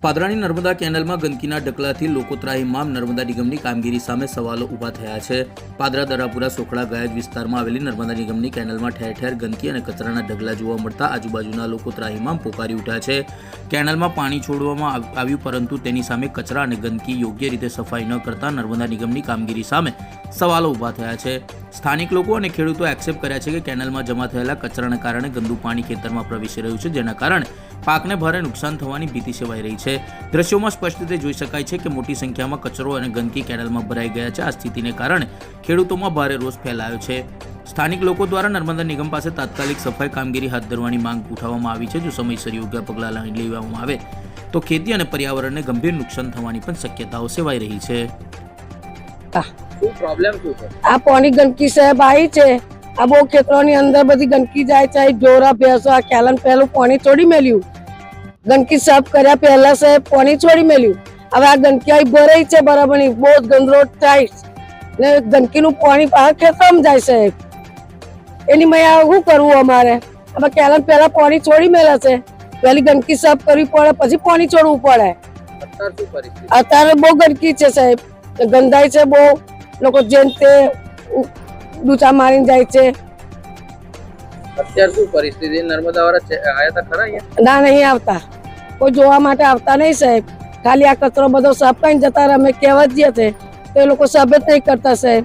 પાદરાની નર્મદા કેનાલમાં ગંદકીના ઢગલાથી લોકો ત્રાહિમામ. નર્મદા નિગમની કામગીરી સામે સવાલો ઊભા થયા છે. પાદરા દરાપુરા સોખડા ગાયક વિસ્તારમાં આવેલી નર્મદા નિગમની કેનાલમાં ઠેર ઠેર ગંદકી અને કચરાના ઢગલા જોવા મળતા આજુબાજુના લોકો ત્રાહિમામ પોકારી ઉઠ્યા છે. કેનાલમાં પાણી છોડવામાં આવ્યું, પરંતુ તેની સામે કચરા અને ગંદકી યોગ્ય રીતે સફાઈ ન કરતા નર્મદા નિગમની કામગીરી સામે સવાલો ઊભા થયા છે. સ્થાનિક લોકો અને ખેડૂતો એક્સેપ્ટ કર્યા છે કે કેનાલમાં જમા થયેલા કચરાના કારણે ગંદુ પાણી ખેતરમાં પ્રવેશી રહ્યું છે, જેના કારણે પાકને ભારે નુકસાન થવાની ભીતિ સેવાઈ રહી છે. દ્રશ્યોમાં સ્પષ્ટ રીતે જોઈ શકાય છે કે મોટી સંખ્યામાં કચરો અને ગંદકી કેનાલમાં ભરાઈ ગયા છે. આ સ્થિતિને કારણે ખેડૂતોમાં ભારે રોષ ફેલાયો છે. સ્થાનિક લોકો દ્વારા નર્મદા નિગમ પાસે તાત્કાલિક સફાઈ કામગીરી હાથ ધરવાની માંગ ઉઠાવવામાં આવી છે. જો સમયસર યોગ્ય પગલાં લેવામાં આવે તો ખેતી અને પર્યાવરણને ગંભીર નુકસાન થવાની પણ શક્યતાઓ સેવાઈ રહી છે. આ પાણી ગંદકી સાહેબ આવી છે. આ બહુ ખેતરોની અંદર બધી ગંદકી જાય છે. ઢોરા ભેંસો આ કેલન પહેલું પાણી છોડી મેલ્યું, ગંદકી સાફ કર્યા પહેલા સાહેબ પાણી છોડી મેલ્યું. હવે આ ગંદકી આવી ભરાઈ છે બરાબરની, બહુ જ ગંદરોટ થાય ને ગંદકીનું પાણી ખેતરમાં જાય સાહેબ. એની મેં શું કરવું અમારે? હવે કેલન પહેલા પાણી છોડી મેલા છે, પહેલી ગંદકી સાફ કરવી પડે, પછી પાણી છોડવું પડે. અત્યારે બહુ ગંદકી છે સાહેબ, ગંધાય છે બહુ. લોકો જેમ તે ડૂચા મારીને જાય છે. અત્યારે શું પરિસ્થિતિ? નર્મદા વાળા આયા હતા ખરા અહીંયા? ના, નહીં આવતા, કોઈ જોવા માટે આવતા નહીં સાહેબ. ખાલી આ કચરો બધો સાફ કરીને જતા રહે. અમે કહેવા જઈએ તો એ લોકો સાફ જ નહીં કરતા સાહેબ.